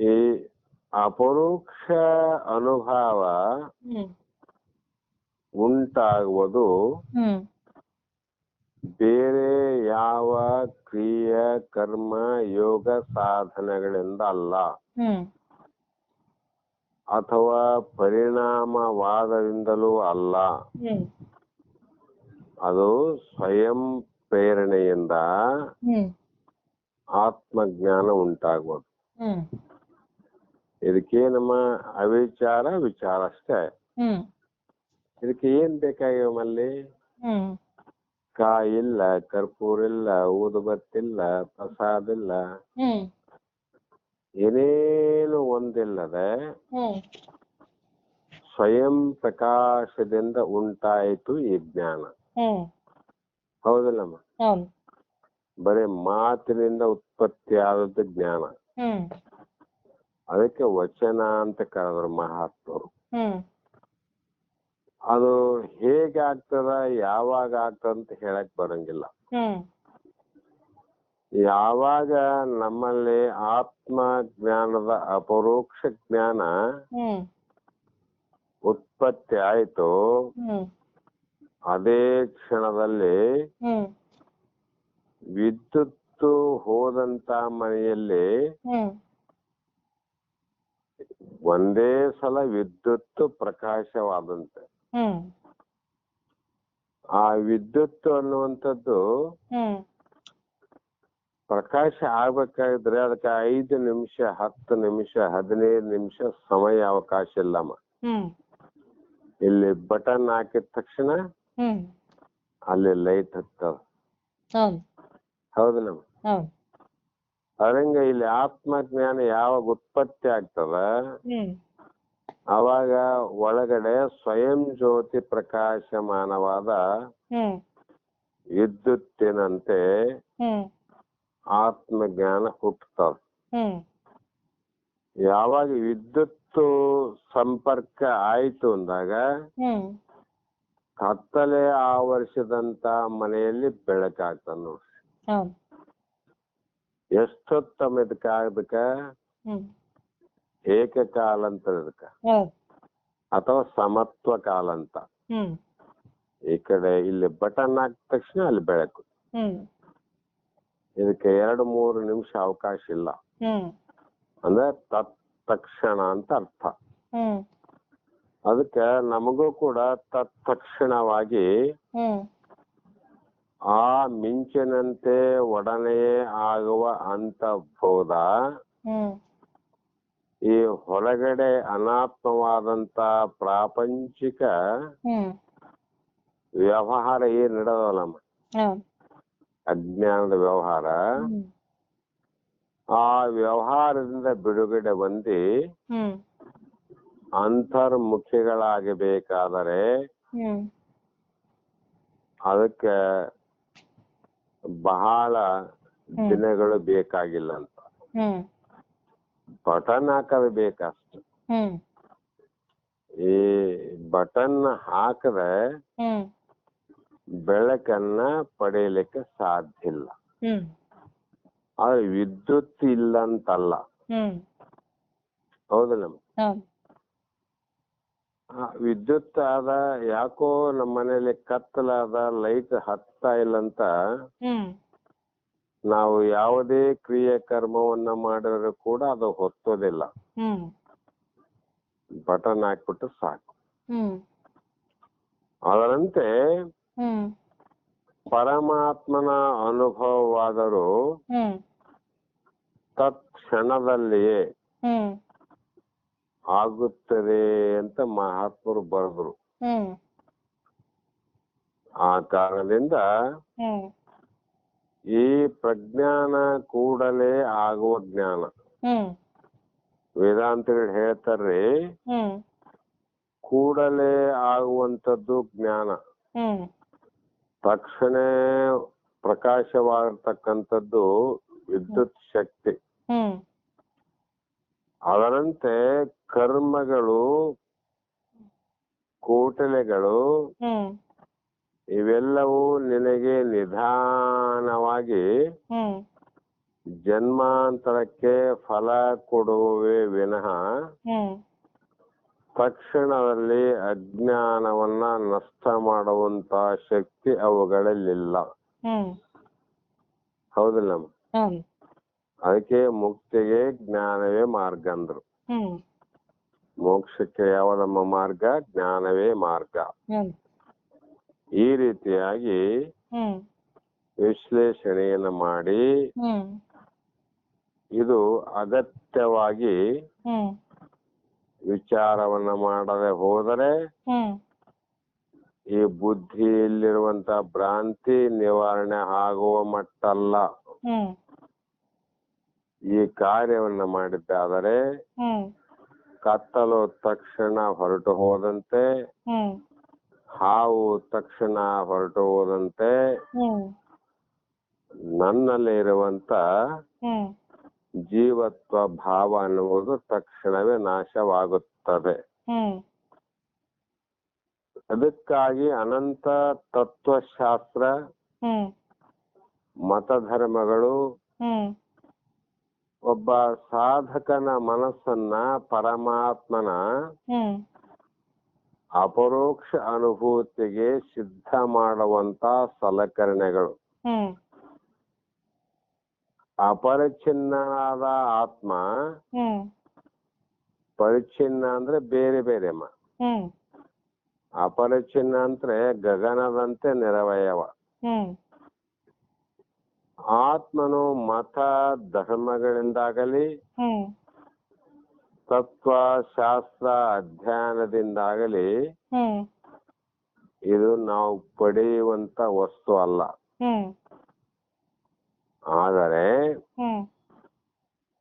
ಈ ಅಪರೋಕ್ಷ ಅನುಭವ ಉಂಟಾಗುವುದು ಬೇರೆ ಯಾವ ಕ್ರಿಯೆ ಕರ್ಮ ಯೋಗ ಸಾಧನೆಗಳಿಂದ ಅಲ್ಲ, ಅಥವಾ ಪರಿಣಾಮವಾದದಿಂದಲೂ ಅಲ್ಲ. ಅದು ಸ್ವಯಂ ಪ್ರೇರಣೆಯಿಂದ ಆತ್ಮಜ್ಞಾನ ಉಂಟಾಗುವುದು. ಇದಕ್ಕೆ ನಮ್ಮ ಅವಿಚಾರ ವಿಚಾರ ಅಷ್ಟೇ. ಇದಕ್ಕೆ ಏನ್ ಬೇಕಾಗ್ಯಾವ ಮಲ್ಲಿ? ಕಾಯಿ ಇಲ್ಲ, ಕರ್ಪೂರ ಇಲ್ಲ, ಊದುಬತ್ತಿಲ್ಲ, ಪ್ರಸಾದ ಇಲ್ಲ, ಏನೇನು ಒಂದಿಲ್ಲದೆ ಸ್ವಯಂ ಪ್ರಕಾಶದಿಂದ ಉಂಟಾಯಿತು ಈ ಜ್ಞಾನ. ಹೌದಿಲ್ಲಮ್ಮ? ಬರೀ ಮಾತಿನಿಂದ ಉತ್ಪತ್ತಿ ಆದದ್ದು ಜ್ಞಾನ. ಅದಕ್ಕೆ ವಚನ ಅಂತ ಕರೆದ್ರು ಮಹಾತ್ಮರು. ಅದು ಹೇಗೆ ಆಗ್ತದ, ಯಾವಾಗ ಆಗ್ತದ ಅಂತ ಹೇಳಕ್ ಬರಂಗಿಲ್ಲ. ಯಾವಾಗ ನಮ್ಮಲ್ಲಿ ಆತ್ಮ ಜ್ಞಾನದ ಅಪರೋಕ್ಷ ಜ್ಞಾನ ಉತ್ಪತ್ತಿ ಆಯ್ತು, ಅದೇ ಕ್ಷಣದಲ್ಲಿ ವಿದ್ಯುತ್ ಹೋದಂತ ಮನೆಯಲ್ಲಿ ಒಂದೇ ಸಲ ವಿದ್ಯುತ್ ಪ್ರಕಾಶವಾದಂತೆ. ಆ ವಿದ್ಯುತ್ ಅನ್ನುವಂಥದ್ದು ಪ್ರಕಾಶ ಆಗ್ಬೇಕಾಗಿದ್ರೆ ಅದಕ್ಕೆ 5 ನಿಮಿಷ 10 ನಿಮಿಷ 15 ನಿಮಿಷ ಸಮಯ ಅವಕಾಶ ಇಲ್ಲಮ್ಮ. ಇಲ್ಲಿ ಬಟನ್ ಹಾಕಿದ ತಕ್ಷಣ ಅಲ್ಲಿ ಲೈಟ್ ಹತ್ತದ. ಹೌದಿಲ್ಲಮ್ಮ? ಅದಂಗ ಇಲ್ಲಿ ಆತ್ಮಜ್ಞಾನ ಯಾವಾಗ ಉತ್ಪತ್ತಿ ಆಗ್ತದ ಅವಾಗ ಒಳಗಡೆ ಸ್ವಯಂ ಜ್ಯೋತಿ ಪ್ರಕಾಶಮಾನವಾದ ವಿದ್ಯುತ್ತಿನಂತೆ ಆತ್ಮಜ್ಞಾನ ಹುಟ್ಟುತ್ತದ. ಯಾವಾಗ ವಿದ್ಯುತ್ ಸಂಪರ್ಕ ಆಯ್ತು ಅಂದಾಗ ಕತ್ತಲೆ ಆವರಿಸಿದಂತ ಮನೆಯಲ್ಲಿ ಬೆಳಕಾಗ್ತದ ನೋಡ್ರಿ. ಎಷ್ಟೊತ್ತಮ್ಮ ಇದಕ್ಕ ಆಗದಕ್ಕ ಏಕಕಾಲ ಅಂತ ಇದಕ್ಕ, ಅಥವಾ ಸಮತ್ವ ಕಾಲ ಅಂತ. ಈ ಕಡೆ ಇಲ್ಲಿ ಬಟನ್ ಹಾಕಿದ ತಕ್ಷಣ ಅಲ್ಲಿ ಬೆಳಕು. ಇದಕ್ಕೆ 2-3 ನಿಮಿಷ ಅವಕಾಶ ಇಲ್ಲ. ಅಂದ್ರೆ ತತ್ಕ್ಷಣ ಅಂತ ಅರ್ಥ. ಅದಕ್ಕೆ ನಮಗೂ ಕೂಡ ತತ್ಕ್ಷಣವಾಗಿ ಆ ಮಿಂಚಿನಂತೆ ಒಡನೆಯೇ ಆಗುವ ಅಂತರ್ಬೋಧ ಈ ಹೊರಗಡೆ ಅನಾತ್ಮವಾದಂತ ಪ್ರಾಪಂಚಿಕ ವ್ಯವಹಾರ ಏನ್ ನಡೆದಲ್ಲಮ್ಮ, ಅಜ್ಞಾನದ ವ್ಯವಹಾರ, ಆ ವ್ಯವಹಾರದಿಂದ ಬಿಡುಗಡೆ ಹೊಂದಿ ಅಂತರ್ಮುಖಿಗಳಾಗಬೇಕಾದರೆ ಅದಕ್ಕೆ ಬಹಳ ದಿನಗಳು ಬೇಕಾಗಿಲ್ಲ ಅಂತ. ಬಟನ್ ಹಾಕೋದು ಬೇಕಷ್ಟು. ಈ ಬಟನ್ ಹಾಕದೆ ಬೆಳಕನ್ನ ಪಡೆಯಲಿಕ್ಕೆ ಸಾಧ್ಯ ಇಲ್ಲ. ಆದ್ರೆ ವಿದ್ಯುತ್ ಇಲ್ಲ ಅಂತಲ್ಲ. ಹೌದಲ್ಲ? ವಿದ್ಯುತ್ ಆದ ಯಾಕೋ ನಮ್ಮ ಮನೇಲಿ ಕತ್ತಲಾದ ಲೈಟ್ ಹತ್ತಾ ಇಲ್ಲ ಅಂತ ನಾವು ಯಾವುದೇ ಕ್ರಿಯೆ ಕರ್ಮವನ್ನ ಮಾಡಿದ್ರು ಕೂಡ ಅದು ಹೊತ್ತೋದಿಲ್ಲ. ಬಟನ್ ಹಾಕ್ಬಿಟ್ಟು ಸಾಕು. ಅದರಂತೆ ಪರಮಾತ್ಮನ ಅನುಭವವಾದರೂ ತತ್ಕ್ಷಣದಲ್ಲಿಯೇ ಆಗುತ್ತದೆ ಅಂತ ಮಹಾತ್ಮರು ಬರೆದ್ರು. ಆ ಕಾರಣದಿಂದ ಈ ಪ್ರಜ್ಞಾನ ಕೂಡಲೇ ಆಗುವ ಜ್ಞಾನ. ವೇದಾಂತಗಳು ಹೇಳ್ತಾರ್ರಿ, ಕೂಡಲೇ ಆಗುವಂತದ್ದು ಜ್ಞಾನ, ತಕ್ಷಣ ಪ್ರಕಾಶವಾಗಿರ್ತಕ್ಕಂಥದ್ದು ವಿದ್ಯುತ್ ಶಕ್ತಿ. ಅದರಂತೆ ಕರ್ಮಗಳು, ಕೋಟಲೆಗಳು ಇವೆಲ್ಲವೂ ನಿನಗೆ ನಿಧಾನವಾಗಿ ಜನ್ಮಾಂತರಕ್ಕೆ ಫಲ ಕೊಡುವೆ ವಿನಃ ತಕ್ಷಣದಲ್ಲಿ ಅಜ್ಞಾನವನ್ನ ನಷ್ಟ ಮಾಡುವಂತ ಶಕ್ತಿ ಅವುಗಳಲ್ಲಿಲ್ಲ. ಹೌದಿಲ್ಲ? ಅದಕ್ಕೆ ಮುಕ್ತಿಗೆ ಜ್ಞಾನವೇ ಮಾರ್ಗ ಅಂದ್ರು. ಮೋಕ್ಷಕ್ಕೆ ಯಾವದಮ್ಮ ಮಾರ್ಗ? ಜ್ಞಾನವೇ ಮಾರ್ಗ. ಈ ರೀತಿಯಾಗಿ ವಿಶ್ಲೇಷಣೆಯನ್ನು ಮಾಡಿ ಇದು ಅಗತ್ಯವಾಗಿ ವಿಚಾರವನ್ನ ಮಾಡದೆ ಹೋದರೆ ಈ ಬುದ್ಧಿಯಲ್ಲಿರುವಂತ ಭ್ರಾಂತಿ ನಿವಾರಣೆ ಆಗುವ ಮಟ್ಟಲ್ಲ. ಈ ಕಾರ್ಯವನ್ನ ಮಾಡಿದ್ದಾದರೆ ಕತ್ತಲು ತಕ್ಷಣ ಹೊರಟು ಹೋದಂತೆ, ಹಾವು ತಕ್ಷಣ ಹೊರಟು ಹೋದಂತೆ ನನ್ನಲ್ಲಿ ಇರುವಂತ ಜೀವತ್ವ ಭಾವ ಅನ್ನುವುದು ತಕ್ಷಣವೇ ನಾಶವಾಗುತ್ತದೆ. ಅದಕ್ಕಾಗಿ ಅನಂತ ತತ್ವಶಾಸ್ತ್ರ, ಮತಧರ್ಮಗಳು ಒಬ್ಬ ಸಾಧಕನ ಮನಸ್ಸನ್ನ ಪರಮಾತ್ಮನ ಅಪರೋಕ್ಷ ಅನುಭೂತಿಗೆ ಸಿದ್ಧ ಮಾಡುವಂತ ಸಲಕರಣೆಗಳು. ಅಪರಿಚ್ಛಿನ್ನನಾದ ಆತ್ಮ, ಪರಿಚ್ಛಿನ್ನ ಅಂದ್ರೆ ಬೇರೆ ಬೇರೆಮ್ಮ, ಅಪರಿಚ್ಛಿನ್ನ ಅಂದ್ರೆ ಗಗನದಂತೆ ನಿರವಯವ. ಆತ್ಮನು ಮತ ಧರ್ಮಗಳಿಂದಾಗಲಿ ತತ್ವಶಾಸ್ತ್ರ ಅಧ್ಯಯನದಿಂದಾಗಲಿ ಇದು ನಾವು ಪಡೆಯುವಂತ ವಸ್ತು ಅಲ್ಲ. ಆದರೆ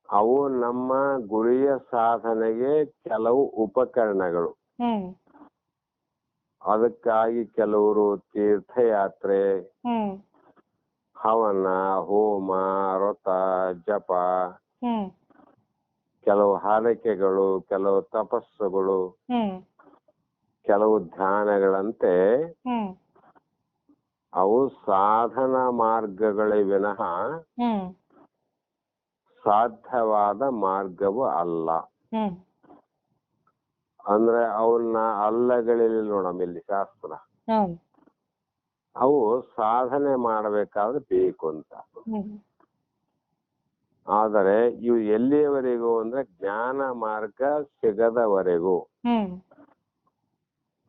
ಅವು ನಮ್ಮ ಗುರಿಯ ಸಾಧನೆಗೆ ಕೆಲವು ಉಪಕರಣಗಳು. ಅದಕ್ಕಾಗಿ ಕೆಲವರು ತೀರ್ಥಯಾತ್ರೆ, ಹವನ, ಹೋಮ, ವ್ರತ, ಜಪ, ಕೆಲವು ಹಾರೈಕೆಗಳು, ಕೆಲವು ತಪಸ್ಸುಗಳು, ಕೆಲವು ಧ್ಯಾನಗಳಂತೆ ಅವು ಸಾಧನ ಮಾರ್ಗಗಳೇ ವಿನಃ ಸಾಧ್ಯವಾದ ಮಾರ್ಗವು ಅಲ್ಲ. ಅಂದ್ರೆ ಅವನ್ನ ಅಲ್ಲಗಳಿಲ್ಲ ನೋಡಮ್ಮ ಇಲ್ಲಿ ಶಾಸ್ತ್ರ. ಅವು ಸಾಧನೆ ಮಾಡಬೇಕಾದ್ರೆ ಬೇಕು ಅಂತ. ಆದರೆ ಇವು ಎಲ್ಲಿಯವರೆಗೂ ಅಂದ್ರೆ ಜ್ಞಾನ ಮಾರ್ಗ ಸಿಗದವರೆಗೂ,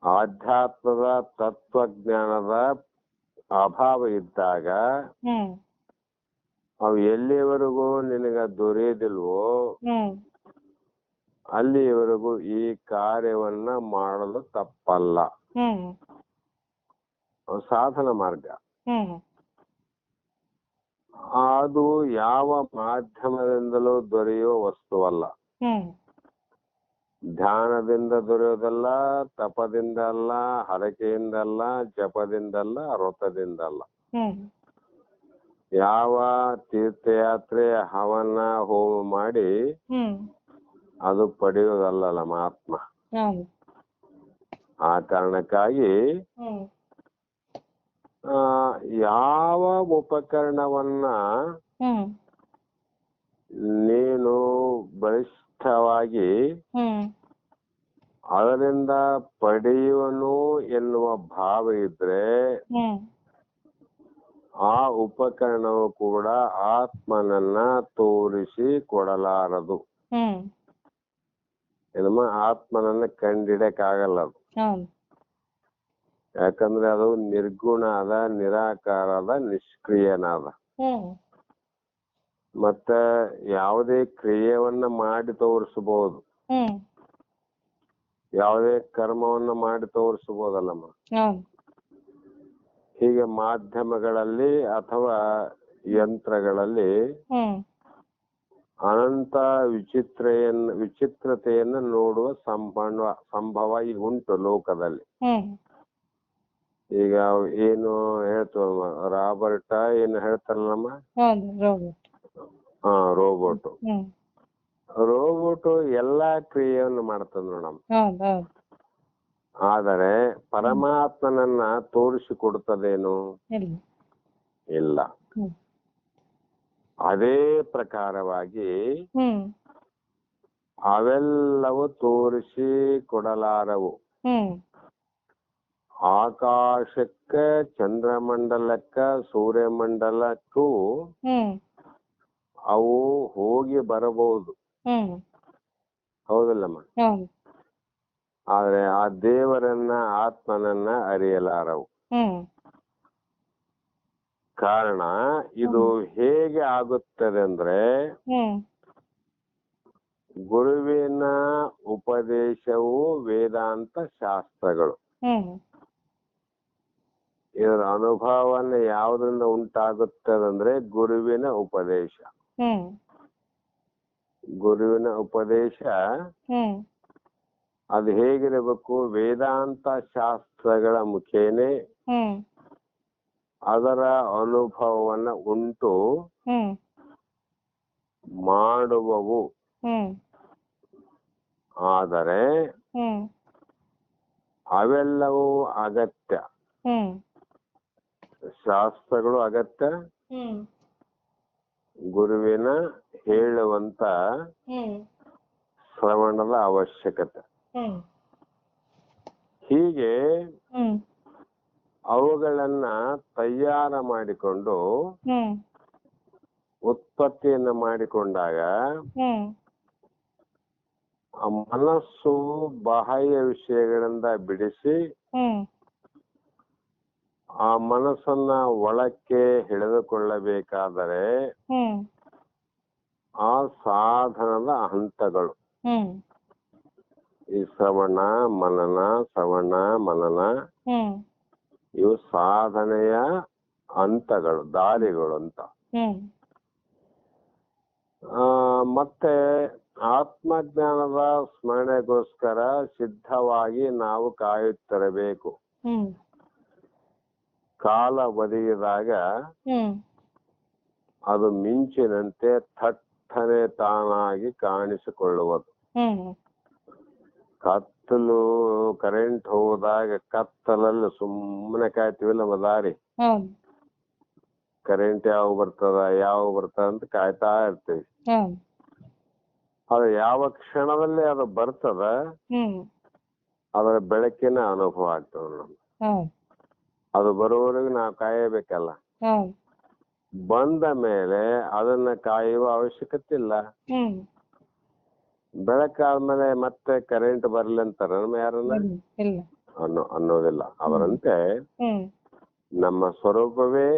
ಆಧ್ಯಾತ್ಮದ ತತ್ವಜ್ಞಾನದ ಅಭಾವ ಇದ್ದಾಗ ಅವು ಎಲ್ಲಿಯವರೆಗೂ ನಿನಗ ದೊರೆಯದಿಲ್ವೋ ಅಲ್ಲಿಯವರೆಗೂ ಈ ಕಾರ್ಯವನ್ನ ಮಾಡಲು ತಪ್ಪಲ್ಲ. ಸಾಧನ ಮಾರ್ಗ ಅದು ಯಾವ ಮಾಧ್ಯಮದಿಂದಲೂ ದೊರೆಯುವ ವಸ್ತುವಲ್ಲ. ಧ್ಯಾನದಿಂದ ದೊರೆಯೋದಲ್ಲ, ತಪದಿಂದಲ್ಲ, ಹರಕೆಯಿಂದಲ್ಲ, ಜಪದಿಂದಲ್ಲ, ವ್ರತದಿಂದಲ್ಲ. ಯಾವ ತೀರ್ಥಯಾತ್ರೆ, ಹವನ, ಹೋಮ ಮಾಡಿ ಅದು ಪಡೆಯೋದಲ್ಲ ಆತ್ಮ. ಆ ಕಾರಣಕ್ಕಾಗಿ ಯಾವ ಉಪಕರಣವನ್ನ ನೀನು ಬಲಿಷ್ಠವಾಗಿ ಅದರಿಂದ ಪಡೆಯುವನು ಎನ್ನುವ ಭಾವ ಇದ್ರೆ ಆ ಉಪಕರಣವು ಕೂಡ ಆತ್ಮನನ್ನ ತೋರಿಸಿ ಕೊಡಲಾರದು. ಆತ್ಮನನ್ನ ಕಂಡಿಡಕ್ಕಾಗಲ್ಲ ಅದು. ಯಾಕಂದ್ರೆ ಅದು ನಿರ್ಗುಣ ಅದ, ನಿರಾಕಾರದ, ನಿಷ್ಕ್ರಿಯನಾದ. ಮತ್ತೆ ಯಾವುದೇ ಕ್ರಿಯೆಯನ್ನ ಮಾಡಿ ತೋರಿಸಬಹುದು, ಯಾವುದೇ ಕರ್ಮವನ್ನ ಮಾಡಿ ತೋರಿಸಬಹುದಲ್ಲಮ್ಮ. ಹೀಗೆ ಮಾಧ್ಯಮಗಳಲ್ಲಿ ಅಥವಾ ಯಂತ್ರಗಳಲ್ಲಿ ಅನಂತ ವಿಚಿತ್ರತೆಯನ್ನು ನೋಡುವ ಸಂಭವ ಈಗ ಉಂಟು ಲೋಕದಲ್ಲಿ. ಈಗ ಏನು ಹೇಳ್ತವ ರಾಬರ್ಟ ಏನು ಹೇಳ್ತಾರಲ್ಲಮ್ಮ, ರೋಬೋಟ್. ರೋಬೋಟ್ ಎಲ್ಲಾ ಕ್ರಿಯೆಯನ್ನು ಮಾಡ್ತದ ನೋಡಮ್ಮ. ಆದರೆ ಪರಮಾತ್ಮನನ್ನ ತೋರಿಸಿಕೊಡುತ್ತದೇನು? ಇಲ್ಲ. ಅದೇ ಪ್ರಕಾರವಾಗಿ ಅವೆಲ್ಲವೂ ತೋರಿಸಿ ಕೊಡಲಾರವು. ಆಕಾಶಕ್ಕ, ಚಂದ್ರಮಂಡಲಕ್ಕ, ಸೂರ್ಯಮಂಡಲಕ್ಕೂ ಅವು ಹೋಗಿ ಬರಬಹುದು, ಹೌದಲ್ಲಮ್ಮ? ಆದ್ರೆ ಆ ದೇವರನ್ನ, ಆತ್ಮನನ್ನ ಅರಿಯಲಾರವು. ಕಾರಣ ಇದು ಹೇಗೆ ಆಗುತ್ತದೆ ಅಂದ್ರೆ, ಗುರುವಿನ ಉಪದೇಶವು ವೇದಾಂತ ಶಾಸ್ತ್ರಗಳು. ಇದರ ಅನುಭವವನ್ನು ಯಾವುದರಿಂದ ಉಂಟಾಗುತ್ತದಂದ್ರೆ ಗುರುವಿನ ಉಪದೇಶ. ಗುರುವಿನ ಉಪದೇಶ ಅದು ಹೇಗಿರಬೇಕು? ವೇದಾಂತ ಶಾಸ್ತ್ರಗಳ ಮುಖೇನೆ ಅದರ ಅನುಭವವನ್ನ ಉಂಟು ಮಾಡುವವು. ಆದರೆ ಅವೆಲ್ಲವೂ ಅಗತ್ಯ. ಶಾಸ್ತ್ರಗಳು ಅಗತ್ಯ, ಗುರುವಿನ ಹೇಳುವಂತ ಶ್ರವಣದ ಅವಶ್ಯಕತೆ. ಹೀಗೆ ಅವುಗಳನ್ನ ತಯಾರ ಮಾಡಿಕೊಂಡು ಉತ್ಪತ್ತಿಯನ್ನು ಮಾಡಿಕೊಂಡಾಗ ಆ ಮನಸ್ಸು ಬಾಹ್ಯ ವಿಷಯಗಳಿಂದ ಬಿಡಿಸಿ ಆ ಮನಸ್ಸನ್ನ ಒಳಕ್ಕೆ ಹಿಡಿದುಕೊಳ್ಳಬೇಕಾದರೆ ಆ ಸಾಧನದ ಹಂತಗಳು ಈ ಶ್ರವಣ ಮನನ, ಶ್ರವಣ ಮನನ, ಇವು ಸಾಧನೆಯ ಹಂತಗಳು, ದಾರಿಗಳು ಅಂತ. ಮತ್ತೆ ಆತ್ಮಜ್ಞಾನದ ಸ್ಮರಣೆಗೋಸ್ಕರ ಸಿದ್ಧವಾಗಿ ನಾವು ಕಾಯುತ್ತಿರಬೇಕು. ಕಾಲ ಒದಗಿದಾಗ ಅದು ಮಿಂಚಿನಂತೆ ಥಟ್ಟನೆ ತಾನಾಗಿ ಕಾಣಿಸಿಕೊಳ್ಳುವುದು. ಕತ್ತಲು ಕರೆಂಟ್ ಹೋದಾಗ ಕತ್ತಲಲ್ಲಿ ಸುಮ್ಮನೆ ಕಾಯ್ತೀವಿಲ್ಲ ದಾರಿ, ಕರೆಂಟ್ ಯಾವ ಬರ್ತದ ಅಂತ ಕಾಯ್ತಾ ಇರ್ತೀವಿ. ಅದು ಯಾವ ಕ್ಷಣದಲ್ಲಿ ಅದು ಬರ್ತದ ಅದರ ಬೆಳಕಿನ ಅನುಭವ ಆಗ್ತದ ನಮ್ಗೆ. ಅದು ಬರುವವರೆಗೂ ನಾವು ಕಾಯಬೇಕಲ್ಲ. ಬಂದ ಮೇಲೆ ಅದನ್ನ ಕಾಯುವ ಅವಶ್ಯಕತೆ ಇಲ್ಲ. ಬೆಳಕಾದ್ಮೇಲೆ ಮತ್ತೆ ಕರೆಂಟ್ ಬರ್ಲಿ ಅಂತಾರ ಯಾರನ್ನ? ಅನ್ನೋದಿಲ್ಲ. ಅವರಂತೆ ನಮ್ಮ ಸ್ವರೂಪವೇ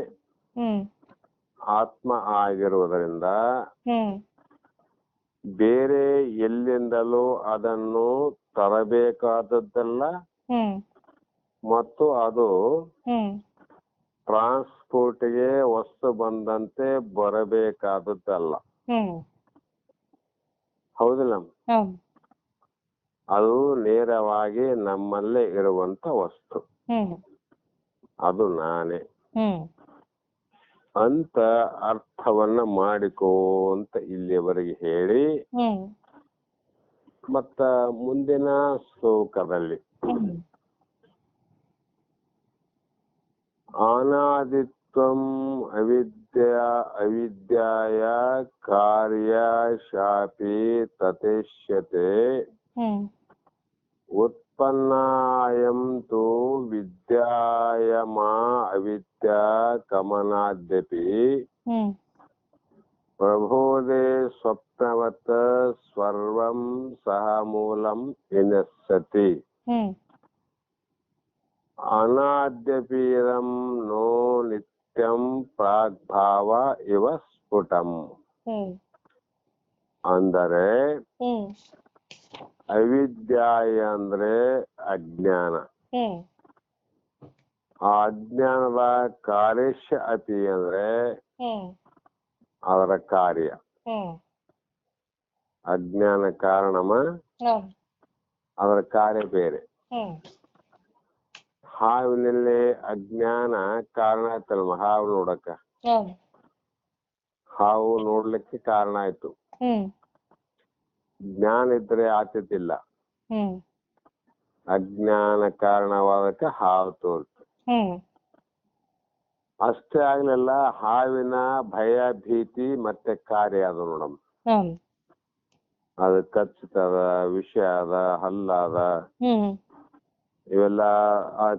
ಆತ್ಮ ಆಗಿರುವುದರಿಂದ ಬೇರೆ ಎಲ್ಲಿಂದಲೂ ಅದನ್ನು ತರಬೇಕಾದದ್ದಲ್ಲ ಮತ್ತು ಅದು ಟ್ರಾನ್ಸ್ಪೋರ್ಟ್ಗೆ ವಸ್ತು ಬಂದಂತೆ ಬರಬೇಕಾದದ್ದಲ್ಲ. ಹೌದಿಲ್ಲ? ಅದು ನೇರವಾಗಿ ನಮ್ಮಲ್ಲೇ ಇರುವಂತ ವಸ್ತು. ಅದು ನಾನೇ ಅಂತ ಅರ್ಥವನ್ನ ಮಾಡಿಕೋಂತ ಇಲ್ಲಿಯವರೆಗೆ ಹೇಳಿ, ಮತ್ತ ಮುಂದಿನ ಶ್ಲೋಕದಲ್ಲಿ ಅನಾದಿತ್ವಂ ಅವಿದ್ಯಾಯ ಕಾರ್ಯ ಶಾಪಿ ತತೇಷ್ಯತೆ ಉತ್ಪನ್ನಾಯಂ ತು ವಿದ್ಯಾಯಮಾ ಅವಿದ್ಯಾ ಕಮನಾದ್ಯಪಿ ಪ್ರಬೋಧೆ ಸ್ವಪ್ನವತ್ ಸರ್ವಂ ಸಹ ಮೂಲಂ ವಿನಶ್ಯತಿ ಅನಾದ್ಯಪೀರಂ ನೋ ನಿತ್ಯಂ ಪ್ರಾಗ್ಭಾವ ಇವ ಸ್ಫುಟಂ. ಅಂದರೆ ಅವಿದ್ಯಾಯ ಅಂದ್ರೆ ಅಜ್ಞಾನ. ಆ ಅಜ್ಞಾನದ ಕಾರ್ಯಶ ಅತಿ ಅಂದ್ರೆ ಅದರ ಕಾರ್ಯ. ಅಜ್ಞಾನ ಕಾರಣಮ, ಅದರ ಕಾರ್ಯ ಬೇರೆ. ಹಾವಿನಲ್ಲಿ ಅಜ್ಞಾನ ಕಾರಣ ಆಯ್ತಲ್ವ ಹಾವು ನೋಡಕ್ಕ. ಹಾವು ನೋಡ್ಲಿಕ್ಕೆ ಕಾರಣ ಆಯ್ತು. ಜ್ಞಾನ ಇದ್ರೆ ಆತಿದ್ದಿಲ್ಲ. ಅಜ್ಞಾನ ಕಾರಣವಾದಕ್ಕೆ ಹಾವು ತೋರ್ತು. ಅಷ್ಟೇ ಆಗ್ಲಿಲ್ಲ, ಹಾವಿನ ಭಯ ಭೀತಿ ಮತ್ತೆ ಕಾರ್ಯ ಅದು ನೋಡಮ್ಮ. ಅದು ಕಚ್ಚುತ್ತದ, ವಿಷ ಅದ, ಹಲ್ಲಾದ, ಇವೆಲ್ಲ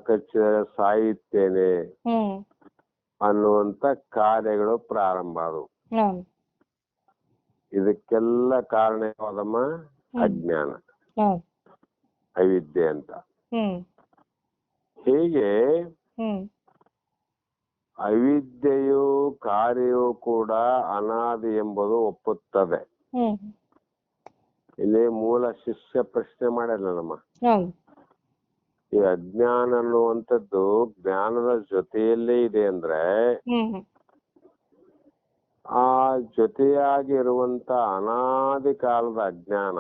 ಕಚ್ಚಿದರೆ ಸಾಯುತ್ತೇನೆ ಅನ್ನುವಂತ ಕಾರ್ಯಗಳು ಪ್ರಾರಂಭ ಆದವು. ಇದಕ್ಕೆಲ್ಲ ಕಾರಣ ಯಾವ್ದಮ್ಮ? ಅಜ್ಞಾನ, ಅವಿದ್ಯೆ ಅಂತ. ಹೀಗೆ ಅವಿದ್ಯೆಯು ಕಾರ್ಯವು ಕೂಡ ಅನಾದಿ ಎಂಬುದು ಒಪ್ಪುತ್ತದೆ. ಇಲ್ಲಿ ಮೂಲ ಶಿಷ್ಯ ಪ್ರಶ್ನೆ ಮಾಡಲ್ಲ ನಮ್ಮ. ಈ ಅಜ್ಞಾನ ಅನ್ನುವಂಥದ್ದು ಜ್ಞಾನದ ಜೊತೆಯಲ್ಲೇ ಇದೆ ಅಂದ್ರೆ ಆ ಜೊತೆಯಾಗಿರುವಂತ ಅನಾದಿ ಕಾಲದ ಅಜ್ಞಾನ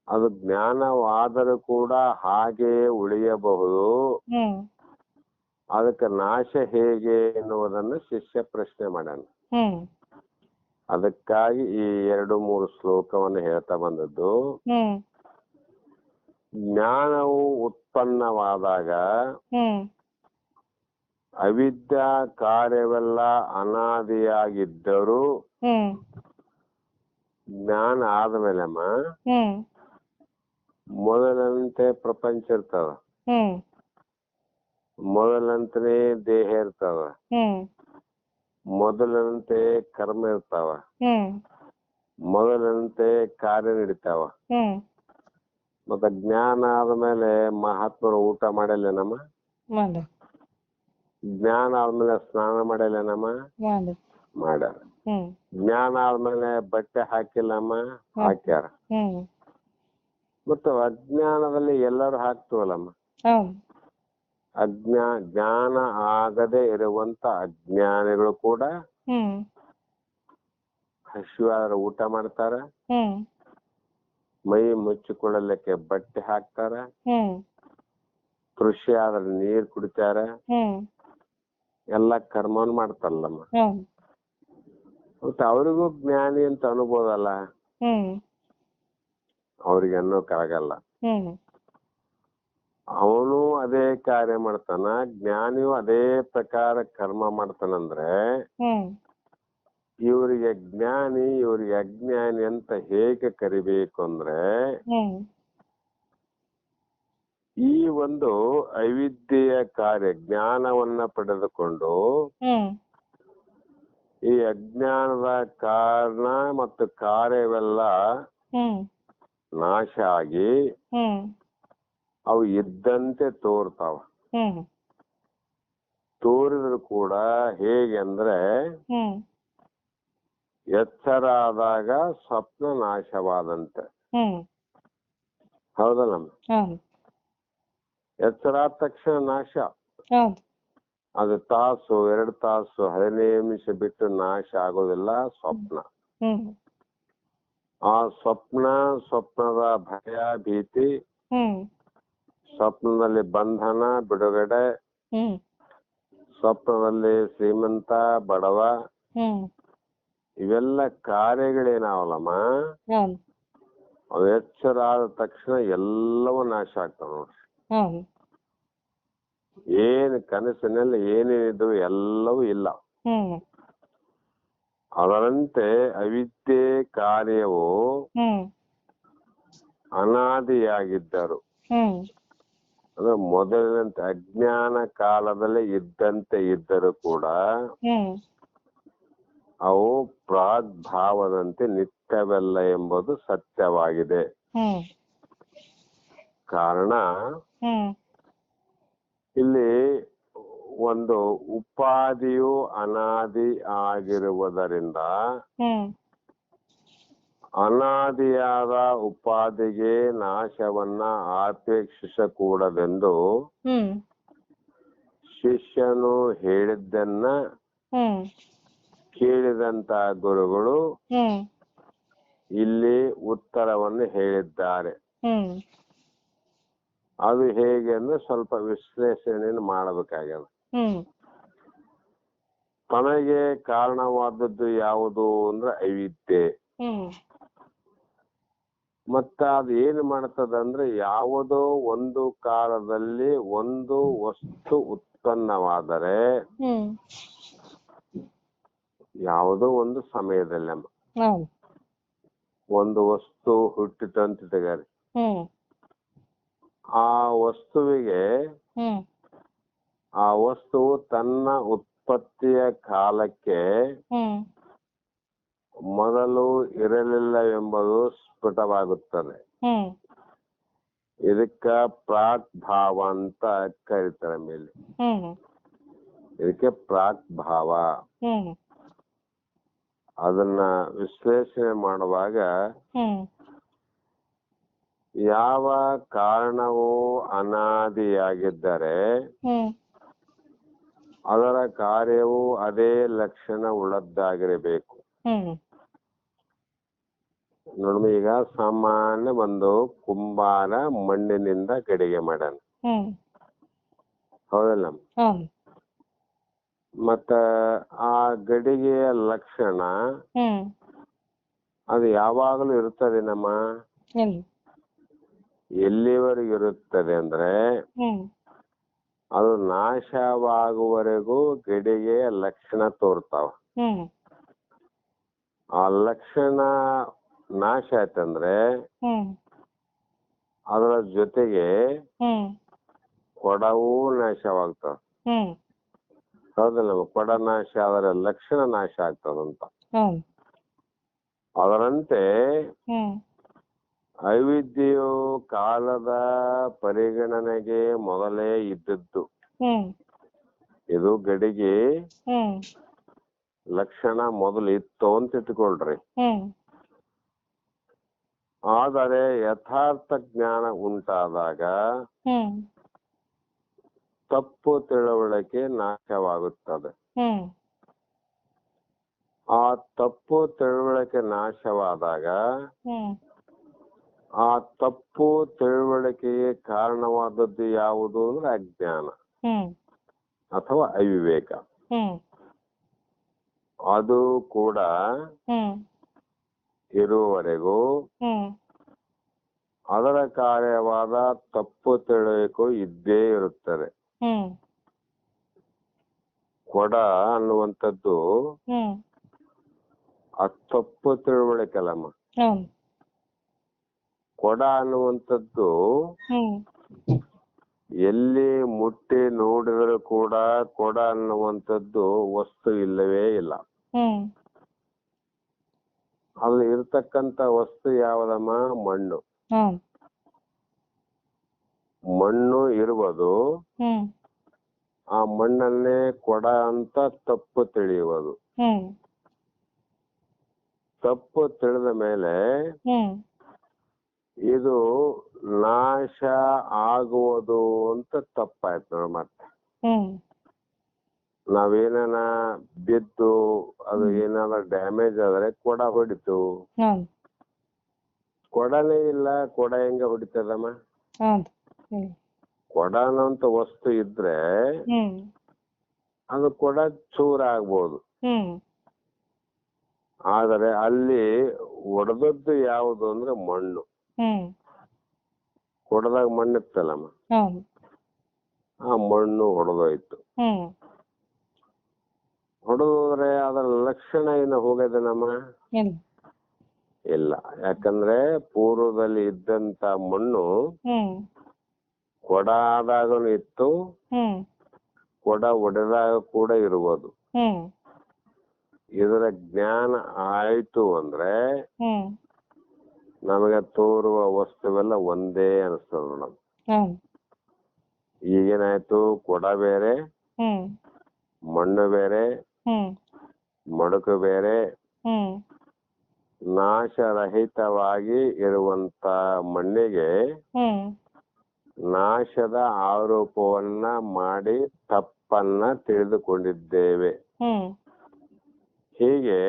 ಅದು ಜ್ಞಾನವಾದರೂ ಕೂಡ ಹಾಗೆಯೇ ಉಳಿಯಬಹುದು. ಅದಕ್ಕೆ ನಾಶ ಹೇಗೆ ಎನ್ನುವುದನ್ನು ಶಿಷ್ಯ ಪ್ರಶ್ನೆ ಮಾಡ್ಯಾನ. ಅದಕ್ಕಾಗಿ ಈ 2-3 ಶ್ಲೋಕವನ್ನು ಹೇಳ್ತಾ ಬಂದದ್ದು. ಜ್ಞಾನವು ಉತ್ಪನ್ನವಾದಾಗ ಅವಿದ್ಯಾ ಕಾರ್ಯವೆಲ್ಲ ಅನಾದಿಯಾಗಿದ್ದರೂ ಜ್ಞಾನ ಆದ್ಮೇಲೆಮ್ಮ ಮೊದಲಂತೆ ಪ್ರಪಂಚ ಇರ್ತದ, ಮೊದಲಂತೆ ದೇಹ ಇರ್ತಾವ, ಮೊದಲಂತೆ ಕರ್ಮ ಇರ್ತಾವ, ಮೊದಲಂತೆ ಕಾರ್ಯ ನಡೀತಾವ. ಮತ್ತ ಜ್ಞಾನ ಆದ್ಮೇಲೆ ಮಹಾತ್ಮರು ಊಟ ಮಾಡಲ್ಲ ನಮ್ಮ, ಜ್ಞಾನ ಆದ್ಮೇಲೆ ಸ್ನಾನ ಮಾಡಲ್ಲ ನಮ್ಮ, ಮಾಡ್ಯಾರ. ಜ್ಞಾನ ಆದ್ಮೇಲೆ ಬಟ್ಟೆ ಹಾಕಿಲ್ಲಮ್ಮ, ಹಾಕ್ಯಾರ. ಮತ್ತು ಅಜ್ಞಾನದಲ್ಲಿ ಎಲ್ಲರೂ ಹಾಕ್ತೀವಲ್ಲಮ್ಮ. ಜ್ಞಾನ ಆಗದೆ ಇರುವಂತ ಅಜ್ಞಾನಿಗಳು ಕೂಡ ಹಸಿವಾದ್ರೆ ಊಟ ಮಾಡ್ತಾರ, ಮೈ ಮುಚ್ಚಿಕೊಳ್ಳಲಿಕ್ಕೆ ಬಟ್ಟೆ ಹಾಕ್ತಾರ, ಕೃಷಿ ಆದ್ರೆ ನೀರ್ ಕುಡಿತಾರ, ಎಲ್ಲ ಕರ್ಮನ್ ಮಾಡ್ತಾರಲ್ಲಮ್ಮ. ಮತ್ತೆ ಅವ್ರಿಗೂ ಜ್ಞಾನಿ ಅಂತ ಅನ್ಬೋದಲ್ಲ, ಅವ್ರಿಗೆ ಅನ್ನೋಕ್ಕಾಗಲ್ಲ. ಅವನು ಅದೇ ಕಾರ್ಯ ಮಾಡ್ತಾನ, ಜ್ಞಾನಿಯು ಅದೇ ಪ್ರಕಾರ ಕರ್ಮ ಮಾಡ್ತಾನಂದ್ರೆ ಇವರಿಗೆ ಜ್ಞಾನಿ ಇವರಿಗೆ ಅಜ್ಞಾನಿ ಅಂತ ಹೇಗೆ ಕರಿಬೇಕು ಅಂದ್ರೆ ಈ ಒಂದು ಅವಿದ್ಯೆಯ ಕಾರ್ಯ ಜ್ಞಾನವನ್ನ ಪಡೆದುಕೊಂಡು ಈ ಅಜ್ಞಾನದ ಕಾರಣ ಮತ್ತು ಕಾರ್ಯವೆಲ್ಲ ನಾಶ ಆಗಿ ಅವು ಇದ್ದಂತೆ ತೋರ್ತಾವ. ತೋರಿದ್ರು ಕೂಡ ಹೇಗೆ ಅಂದ್ರೆ ಎಚ್ಚರ ಆದಾಗ ಸ್ವಪ್ನ ನಾಶವಾದಂತೆ. ಹೌದಲ್ಲಮ್ಮ? ಎಚ್ಚರ ಆದ ತಕ್ಷಣ ನಾಶ. ಅದು ತಾಸು 2 ತಾಸು 15 ನಿಮಿಷ ಬಿಟ್ಟು ನಾಶ ಆಗೋದಿಲ್ಲ ಸ್ವಪ್ನ. ಆ ಸ್ವಪ್ನದ ಭಯ ಭೀತಿ, ಸ್ವಪ್ನದಲ್ಲಿ ಬಂಧನ ಬಿಡುಗಡೆ, ಸ್ವಪ್ನದಲ್ಲಿ ಶ್ರೀಮಂತ ಬಡವ, ಇವೆಲ್ಲ ಕಾರ್ಯಗಳೇನಾವಲ್ಲಮ್ಮ ಅವು ಎಚ್ಚರ ಆದ ತಕ್ಷಣ ಎಲ್ಲವೂ ನಾಶ ಆಗ್ತಾವ ನೋಡ್ರಿ. ಏನು ಕನಸಿನಲ್ಲಿ ಏನೇನಿದ್ವು ಎಲ್ಲವೂ ಇಲ್ಲ. ಅದರಂತೆ ಅವಿದ್ಯೆ ಕಾರ್ಯವು ಅನಾದಿಯಾಗಿದ್ದರು ಅಂದ್ರೆ ಮೊದಲಿನಂತೆ ಅಜ್ಞಾನ ಕಾಲದಲ್ಲಿ ಇದ್ದಂತೆ ಇದ್ದರೂ ಕೂಡ ಅವು ಪ್ರಾಗ್ಭಾವದಂತೆ ನಿತ್ಯವಲ್ಲ ಎಂಬುದು ಸತ್ಯವಾಗಿದೆ. ಕಾರಣ ಇಲ್ಲಿ ಒಂದು ಉಪಾದಿಯು ಅನಾದಿ ಆಗಿರುವುದರಿಂದ ಅನಾದಿಯಾದ ಉಪಾದಿಗೆ ನಾಶವನ್ನ ಅಪೇಕ್ಷಿಸಕೂಡದೆಂದು ಶಿಷ್ಯನು ಹೇಳಿದ್ದನ್ನ ಕೇಳಿದಂತ ಗುರುಗಳು ಇಲ್ಲಿ ಉತ್ತರವನ್ನು ಹೇಳಿದ್ದಾರೆ. ಅದು ಹೇಗೆ ಅಂದ್ರೆ ಸ್ವಲ್ಪ ವಿಶ್ಲೇಷಣೆಯನ್ನು ಮಾಡಬೇಕಾಗ್ಯದ. ತನಗೆ ಕಾರಣವಾದದ್ದು ಯಾವುದು ಅಂದ್ರೆ ಅವಿದ್ಯೆ. ಮತ್ತ ಅದು ಏನು ಮಾಡ್ತದಂದ್ರೆ ಯಾವುದೋ ಒಂದು ಕಾಲದಲ್ಲಿ ಒಂದು ವಸ್ತು ಉತ್ಪನ್ನವಾದರೆ ಯಾವುದೋ ಒಂದು ಸಮಯದಲ್ಲಿ ಒಂದು ವಸ್ತು ಹುಟ್ಟಿತು ಅಂತ ತೆಗಾರಿ, ಆ ವಸ್ತುವಿಗೆ ಆ ವಸ್ತುವು ತನ್ನ ಉತ್ಪತ್ತಿಯ ಕಾಲಕ್ಕೆ ಮೊದಲು ಇರಲಿಲ್ಲವೆಂಬುದು ಸ್ಫುಟವಾಗುತ್ತದೆ. ಇದಕ್ಕ ಪ್ರಾಕ್ ಭಾವ ಅಂತ ಕರೀತಾರೆ ಮೇಲೆ. ಇದಕ್ಕೆ ಪ್ರಾಕ್ ಭಾವ. ಅದನ್ನ ವಿಶ್ಲೇಷಣೆ ಮಾಡುವಾಗ ಯಾವ ಕಾರಣವು ಅನಾದಿಯಾಗಿದ್ದರೆ ಅದರ ಕಾರ್ಯವು ಅದೇ ಲಕ್ಷಣ ಉಳ್ಳದ್ದಾಗಿರಬೇಕು. ನೋಡಿ, ಈಗ ಸಾಮಾನ್ಯ ಒಂದು ಕುಂಬಾರ ಮಣ್ಣಿನಿಂದ ಗಡಿಗೆ ಮಾಡ್ಯಾನ, ಹೌದಲ್ಲ? ಮತ್ತ ಆ ಗಡಿಗೆಯ ಲಕ್ಷಣ ಅದು ಯಾವಾಗಲೂ ಇರುತ್ತದೆ ನಮ್ಮ. ಎಲ್ಲಿವರೆಗೂ ಇರುತ್ತದೆ ಅಂದ್ರೆ ಅದು ನಾಶವಾಗುವವರೆಗೂ ಗಡಿಗೆಯ ಲಕ್ಷಣ ತೋರ್ತಾವ. ಆ ಲಕ್ಷಣ ನಾಶ ಆಯ್ತಂದ್ರೆ ಅದರ ಜೊತೆಗೆ ಕೊಡವೂ ನಾಶವಾಗ್ತಾವ, ಹೌದಲ್ಲ? ಕೊಡ ನಾಶ ಆದ್ರೆ ಲಕ್ಷಣ ನಾಶ ಆಗ್ತದಂತ. ಅದರಂತೆ ಅವಿದ್ಯೆಯು ಕಾಲದ ಪರಿಗಣನೆಗೆ ಮೊದಲೇ ಇದ್ದದ್ದು. ಇದು ಗಡಿಗೆ ಲಕ್ಷಣ ಮೊದಲು ಇತ್ತು ಅಂತ ಇಟ್ಕೊಳ್ರಿ. ಆದರೆ ಯಥಾರ್ಥ ಜ್ಞಾನ ಉಂಟಾದಾಗ ತಪ್ಪು ತಿಳುವಳಿಕೆ ನಾಶವಾಗುತ್ತದೆ. ಆ ತಪ್ಪು ತಿಳುವಳಿಕೆ ನಾಶವಾದಾಗ ಆ ತಪ್ಪು ತಿಳುವಳಿಕೆಗೆ ಕಾರಣವಾದದ್ದು ಯಾವುದು ಅಂದ್ರೆ ಅಜ್ಞಾನ ಅಥವಾ ಅವಿವೇಕ. ಅದು ಕೂಡ ಇರುವವರೆಗೂ ಅದರ ಕಾರ್ಯವಾದ ತಪ್ಪು ತಿಳುವಳಿಕೆ ಇದ್ದೇ ಇರುತ್ತದೆ. ಕೊಡ ಅನ್ನುವಂಥದ್ದು ಆ ತಪ್ಪು ತಿಳುವಳಿಕೆ ಅಲ್ಲಮ್ಮ. ಕೊಡ ಅನ್ನುವಂಥದ್ದು ಎಲ್ಲಿ ಮುಟ್ಟಿ ನೋಡಿದರೂ ಕೂಡ ಕೊಡ ಅನ್ನುವಂಥದ್ದು ವಸ್ತು ಇಲ್ಲವೇ ಇಲ್ಲ. ಅಲ್ಲಿ ಇರ್ತಕ್ಕಂತ ವಸ್ತು ಯಾವ್ದಮ್ಮ? ಮಣ್ಣು. ಮಣ್ಣು ಇರುವುದು, ಆ ಮಣ್ಣನ್ನೇ ಕೊಡ ಅಂತ ತಪ್ಪು ತಿಳಿಯುವುದು. ತಪ್ಪು ತಿಳಿದ ಮೇಲೆ ಇದು ನಾಶ ಆಗುವುದು ಅಂತ ತಪ್ಪಾಯ್ತು ನೋಡಿ. ಮತ್ತೆ ನಾವೇನ ಬಿದ್ದು ಅದು ಏನಾದ್ರು ಡ್ಯಾಮೇಜ್ ಆದ್ರೆ ಕೊಡ ಹೊಡಿತು, ಕೊಡನೇ ಇಲ್ಲ, ಕೊಡ ಹೆಂಗ ಹೊಡಿತದಮ್ಮ? ಕೊಡ ಅನ್ನೋಂತ ವಸ್ತು ಇದ್ರೆ ಅದು ಕೊಡ ಚೂರ ಆಗ್ಬೋದು. ಆದರೆ ಅಲ್ಲಿ ಒಡೆದದ್ದು ಯಾವುದು ಅಂದ್ರೆ ಮಣ್ಣು. ಕೊಡದಾಗ ಮಣ್ಣಿತ್ತಲ್ಲಮ್ಮ, ಆ ಮಣ್ಣು ಹೊಡೆದೋಯ್ತು. ಹೊಡೆದ್ರೆ ಅದರ ಲಕ್ಷಣ ಏನು ಹೋಗದೆ ನಮ್ಮ? ಇಲ್ಲ. ಯಾಕಂದ್ರೆ ಪೂರ್ವದಲ್ಲಿ ಇದ್ದಂತ ಮಣ್ಣು ಕೊಡ ಆದಾಗನು ಇತ್ತು, ಕೊಡ ಒಡೆದಾಗ ಕೂಡ ಇರುವುದು. ಇದರ ಜ್ಞಾನ ಆಯ್ತು ಅಂದ್ರೆ ನಮಗೆ ತೋರುವ ವಸ್ತುವೆಲ್ಲ ಒಂದೇ ಅನಿಸ್ತದ ಮೇಡಮ್. ಈಗೇನಾಯ್ತು? ಕೊಡ ಬೇರೆ, ಮಣ್ಣು ಬೇರೆ, ಮಡುಕು ಬೇರೆ. ನಾಶರಹಿತವಾಗಿ ಇರುವಂತ ಮಣ್ಣಿಗೆ ನಾಶದ ಆರೋಪವನ್ನ ಮಾಡಿ ತಪ್ಪನ್ನ ತಿಳಿದುಕೊಂಡಿದ್ದೇವೆ. ಹೀಗೆ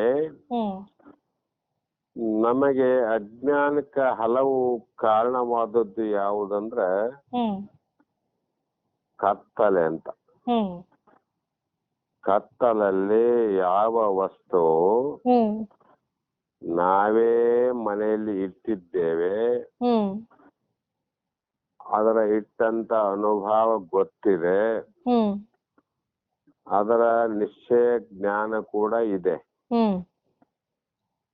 ನಮಗೆ ಅಜ್ಞಾನಕ್ಕೆ ಹಲವು ಕಾರಣವಾದದ್ದು ಯಾವುದಂದ್ರ ಕತ್ತಲೆ ಅಂತ. ಕತ್ತಲಲ್ಲಿ ಯಾವ ವಸ್ತು ನಾವೇ ಮನೆಯಲ್ಲಿ ಇಟ್ಟಿದ್ದೇವೆ, ಅದರ ಇಟ್ಟಂತ ಅನುಭವ ಗೊತ್ತಿದೆ, ಅದರ ನಿಶ್ಚಯ ಜ್ಞಾನ ಕೂಡ ಇದೆ.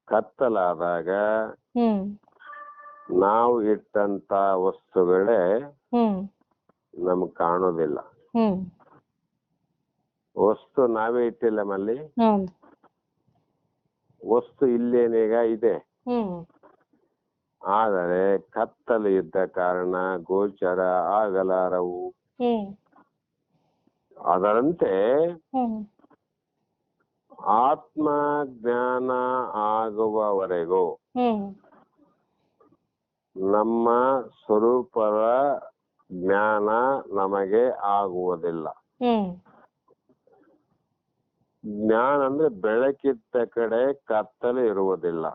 ಕತ್ತಲಾದಾಗ ನಾವು ಇಟ್ಟಂತ ವಸ್ತುಗಳೇ ನಮ್ಗ್ ಕಾಣೋದಿಲ್ಲ. ವಸ್ತು ನಾವೇ ಇಟ್ಟಿಲ್ಲ ಮಲ್ಲಿ, ವಸ್ತು ಇಲ್ಲೇನೀಗ ಇದೆ. ಆದರೆ ಕತ್ತಲು ಇದ್ದ ಕಾರಣ ಗೋಚರ ಆಗಲಾರವು. ಅದರಂತೆ ಆತ್ಮ ಜ್ಞಾನ ಆಗುವವರೆಗೂ ನಮ್ಮ ಸ್ವರೂಪದ ಜ್ಞಾನ ನಮಗೆ ಆಗುವುದಿಲ್ಲ. ಜ್ಞಾನ ಅಂದ್ರೆ ಬೆಳಕಿದ್ದ ಕಡೆ ಕತ್ತಲು ಇರುವುದಿಲ್ಲ.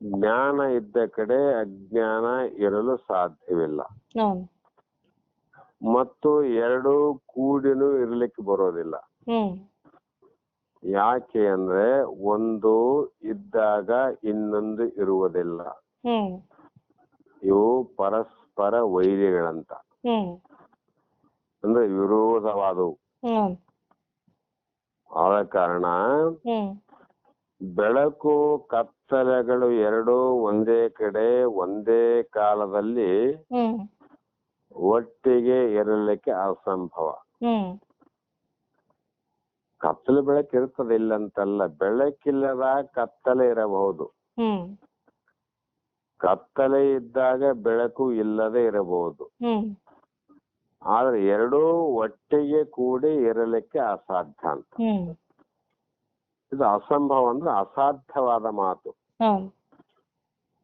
ಜ್ಞಾನ ಇದ್ದ ಕಡೆ ಅಜ್ಞಾನ ಇರಲು ಸಾಧ್ಯವಿಲ್ಲ. ಮತ್ತು ಎರಡೂ ಕೂಡಿನೂ ಇರ್ಲಿಕ್ಕೆ ಬರೋದಿಲ್ಲ. ಯಾಕೆ ಅಂದ್ರೆ ಒಂದು ಇದ್ದಾಗ ಇನ್ನೊಂದು ಇರುವುದಿಲ್ಲ. ಇವು ಪರಸ್ಪರ ವೈರಿಗಳಂತ, ಅಂದ್ರೆ ವಿರೋಧವಾದವು. ಆದ ಕಾರಣ ಬೆಳಕು ಕತ್ತಲೆಗಳು ಎರಡೂ ಒಂದೇ ಕಡೆ ಒಂದೇ ಕಾಲದಲ್ಲಿ ಒಟ್ಟಿಗೆ ಇರಲಿಕ್ಕೆ ಅಸಂಭವ. ಕತ್ತಲೆ ಬೆಳಕು ಇರ್ತದೆ ಇಲ್ಲಂತಲ್ಲ, ಬೆಳಕಿಲ್ಲದ ಕತ್ತಲೆ ಇರಬಹುದು. ಕತ್ತಲೆ ಇದ್ದಾಗ ಬೆಳಕು ಇಲ್ಲದೆ ಇರಬಹುದು. ಆದ್ರೆ ಎರಡೂ ಒಟ್ಟಿಗೆ ಕೂಡಿ ಇರಲಿಕ್ಕೆ ಅಸಾಧ್ಯ ಅಂತ. ಇದು ಅಸಂಭವ ಅಂದ್ರೆ ಅಸಾಧ್ಯವಾದ ಮಾತು.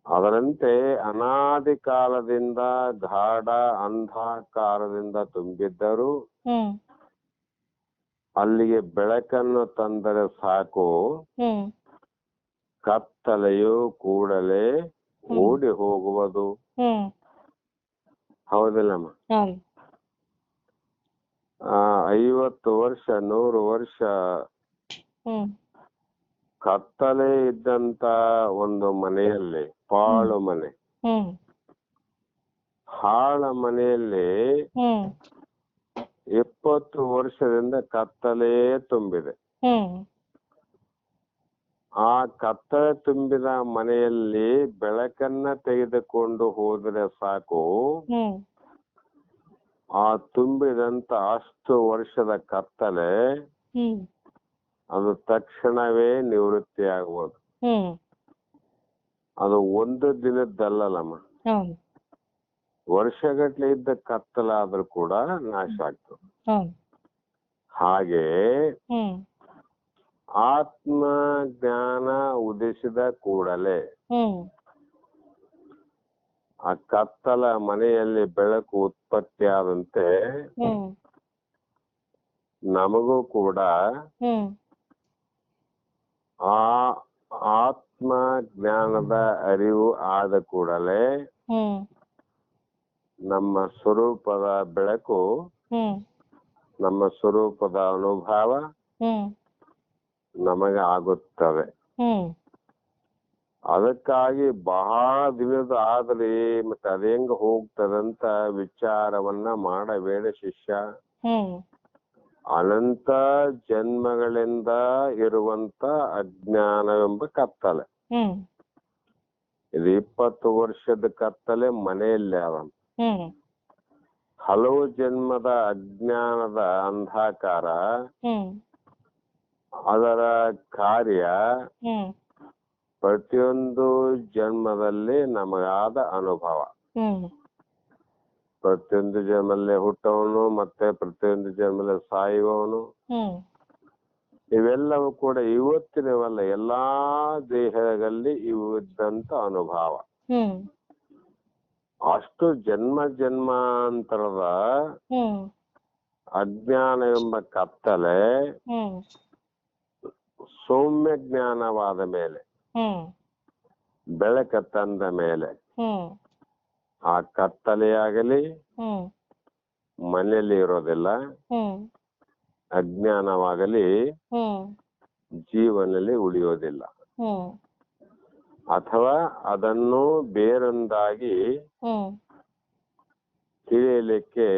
ಅದರಂತೆ ಅನಾದಿ ಕಾಲದಿಂದ ಗಾಢ ಅಂಧಕಾರದಿಂದ ತುಂಬಿದ್ದರೂ ಅಲ್ಲಿಗೆ ಬೆಳಕನ್ನು ತಂದರೆ ಸಾಕು, ಕತ್ತಲೆಯು ಕೂಡಲೇ ಓಡಿ ಹೋಗುವುದು. ಹೌದಿಲ್ಲಮ್ಮ? 50 ವರ್ಷ 100 ವರ್ಷ ಕತ್ತಲೆ ಇದ್ದಂತ ಒಂದು ಮನೆಯಲ್ಲಿ, ಪಾಳು ಮನೆ, ಹಾಳ ಮನೆಯಲ್ಲಿ 20 ವರ್ಷದಿಂದ ಕತ್ತಲೆ ತುಂಬಿದೆ. ಆ ಕತ್ತಲೆ ತುಂಬಿದ ಮನೆಯಲ್ಲಿ ಬೆಳಕನ್ನ ತೆಗೆದುಕೊಂಡು ಹೋದ್ರೆ ಸಾಕು, ಆ ತುಂಬಿದಂತ ಅಷ್ಟು ವರ್ಷದ ಕತ್ತಲೆ ಅದು ತಕ್ಷಣವೇ ನಿವೃತ್ತಿ ಆಗುವುದು. ಅದು ಒಂದು ದಿನದ್ದಲ್ಲಮ್ಮ, ವರ್ಷಗಟ್ಲೆ ಇದ್ದ ಕತ್ತಲಾದ್ರೂ ಕೂಡ ನಾಶ ಆಗ್ತದೆ. ಹಾಗೆ ಆತ್ಮ ಜ್ಞಾನ ಉದಿಸಿದ ಕೂಡಲೇ ಆ ಕತ್ತಲ ಮನೆಯಲ್ಲಿ ಬೆಳಕು ಉತ್ಪತ್ತಿಯಾದಂತೆ ನಮಗೂ ಕೂಡ ಆ ಆತ್ಮ ಜ್ಞಾನದ ಅರಿವು ಆದ ಕೂಡಲೇ ನಮ್ಮ ಸ್ವರೂಪದ ಬೆಳಕು, ನಮ್ಮ ಸ್ವರೂಪದ ಅನುಭವ ನಮಗೆ ಆಗುತ್ತವೆ. ಅದಕ್ಕಾಗಿ ಬಹಳ ದಿನದ ಆದ್ರಿ ಮತ್ತೆ ಅದೇಂಗ ಹೋಗ್ತದಂತ ವಿಚಾರವನ್ನ ಮಾಡಬೇಡ ಶಿಷ್ಯ. ಅನಂತ ಜನ್ಮಗಳಿಂದ ಇರುವಂತ ಅಜ್ಞಾನವೆಂಬ ಕತ್ತಲೆ ಇದು 20 ವರ್ಷದ ಕತ್ತಲೆ ಮನೆಯಲ್ಲಿ ಅದಂತ. ಹಲವು ಜನ್ಮದ ಅಜ್ಞಾನದ ಅಂಧಕಾರ, ಅದರ ಕಾರ್ಯ ಪ್ರತಿಯೊಂದು ಜನ್ಮದಲ್ಲಿ ನಮಗಾದ ಅನುಭವ. ಪ್ರತಿಯೊಂದು ಜನ್ಮದಲ್ಲಿ ಹುಟ್ಟವನು ಮತ್ತೆ ಪ್ರತಿಯೊಂದು ಜನ್ಮದಲ್ಲಿ ಸಾಯುವವನು, ಇವೆಲ್ಲವೂ ಕೂಡ ಇವತ್ತಿನವಲ್ಲ, ಎಲ್ಲಾ ದೇಹದಲ್ಲಿ ಇವು ಇದ್ದಂತ ಅನುಭವ. ಅಷ್ಟು ಜನ್ಮ ಜನ್ಮಾಂತರದ ಅಜ್ಞಾನ ಎಂಬ ಕತ್ತಲೆ ಸೌಮ್ಯ ಜ್ಞಾನವಾದ ಮೇಲೆ, ಬೆಳಕ ತಂದ ಮೇಲೆ ಆ ಕತ್ತಲೆಯಾಗಲಿ ಮನೆಯಲ್ಲಿ ಇರೋದಿಲ್ಲ, ಅಜ್ಞಾನವಾಗಲಿ ಜೀವನದಲ್ಲಿ ಉಳಿಯೋದಿಲ್ಲ. ಅಥವಾ ಅದನ್ನು ಬೇರೊಂದಾಗಿ ತಿಳಿಯಲಿಕ್ಕೆ